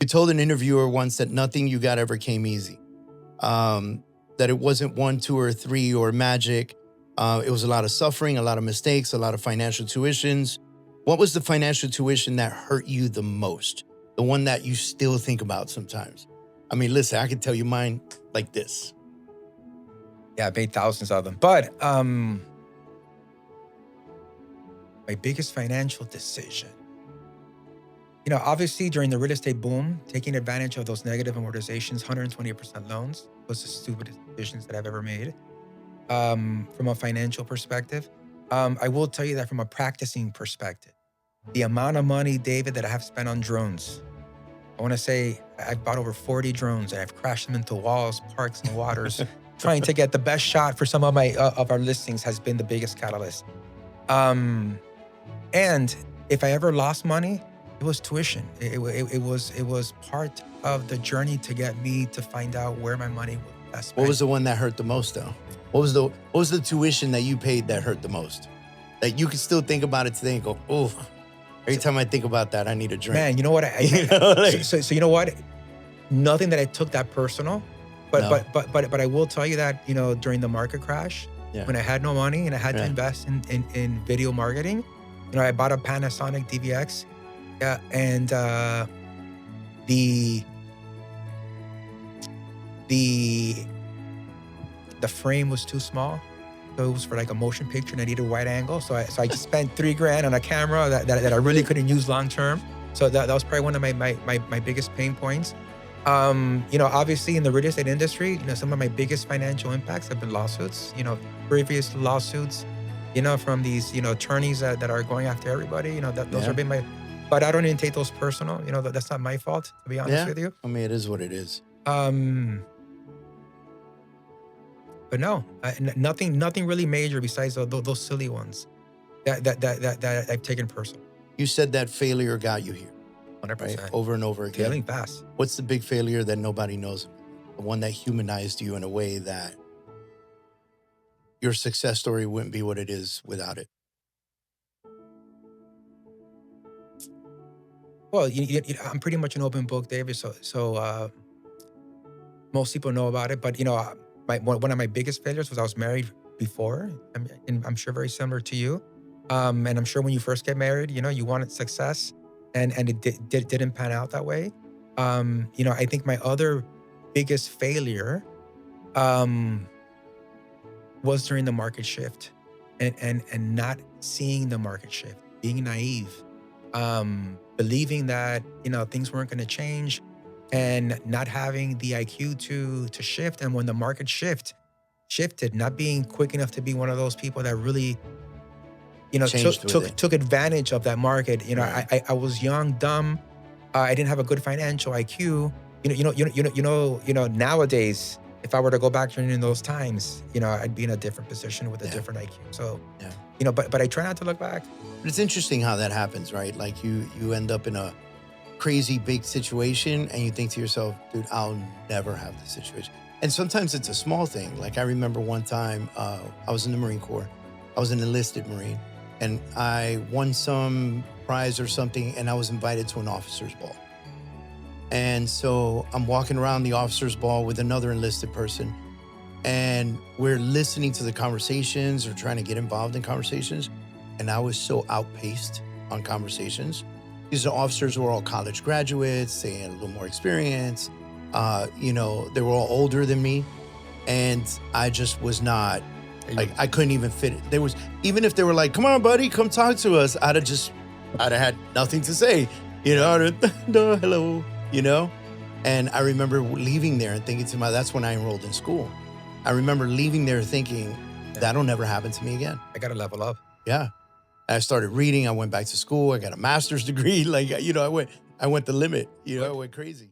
You told an interviewer once that nothing you got ever came easy. That it wasn't 1, 2, or 3 or magic. It was a lot of suffering, a lot of mistakes, a lot of financial tuitions. What was the financial tuition that hurt you the most? The one that you still think about sometimes? I mean, listen, I can tell you mine like this. Yeah, I made thousands of them. But my biggest financial decision. You know, obviously during the real estate boom, taking advantage of those negative amortizations, 120% loans was the stupidest decisions that I've ever made. From a financial perspective, I will tell you that from a practicing perspective, the amount of money, David, that I have spent on drones, I want to say I've bought over 40 drones and I've crashed them into walls, parks, and waters, trying to get the best shot for some of my of our listings has been the biggest catalyst. And if I ever lost money, it was tuition. It was part of the journey to get me to find out where my money was best spent. What was the one that hurt the most, though? What was the tuition that you paid that hurt the most? That you can still think about it today and go, oh, every time I think about that, I need a drink. Man, you know what? So you know what? Nothing that I took that personal, but I will tell you that, you know, during the market crash, when I had no money and I had to invest in video marketing, you know, I bought a Panasonic DVX. Yeah, and the frame was too small, so it was for like a motion picture, and I needed a wide angle. So I just spent $3,000 on a camera that I really couldn't use long term. So that was probably one of my biggest pain points. You know, obviously in the real estate industry, you know, some of my biggest financial impacts have been lawsuits. You know, previous lawsuits, you know, from these, you know, attorneys that are going after everybody. You know, those have been my. But I don't even take those personal. You know, that's not my fault, to be honest with you. I mean, it is what it is. But no, nothing really major besides those silly ones that I've taken personal. You said that failure got you here. 100%. Right? Over and over again. Failing fast. What's the big failure that nobody knows about? The one that humanized you in a way that your success story wouldn't be what it is without it? Well, I'm pretty much an open book, David. So most people know about it. But, you know, one of my biggest failures was I was married before. And I'm sure very similar to you. And I'm sure when you first get married, you know, you wanted success. And it didn't pan out that way. You know, I think my other biggest failure was during the market shift and not seeing the market shift, being naive. Believing that, you know, things weren't going to change and not having the IQ to shift. And when the market shifted, not being quick enough to be one of those people that really, you know, took advantage of that market. You know, I was young, dumb. I didn't have a good financial IQ. You know, nowadays, if I were to go back during those times, you know, I'd be in a different position with a different IQ. So, you know, but I try not to look back. But it's interesting how that happens, right? Like you end up in a crazy big situation and you think to yourself, dude, I'll never have this situation. And sometimes it's a small thing. Like I remember one time I was in the Marine Corps. I was an enlisted Marine and I won some prize or something and I was invited to an officer's ball. And so I'm walking around the officer's ball with another enlisted person and we're listening to the conversations or trying to get involved in conversations. And I was so outpaced on conversations. These are officers who are all college graduates. They had a little more experience. You know, they were all older than me. And I just was not, like, I couldn't even fit it. There was, even if they were like, come on, buddy, come talk to us. I'd have had nothing to say, you know, no, hello, you know? And I remember leaving there and thinking to myself, that's when I enrolled in school. I remember leaving there thinking, that'll never happen to me again. I got to level up. Yeah. I started reading. I went back to school. I got a master's degree. Like, you know, I went the limit. You know, I went crazy.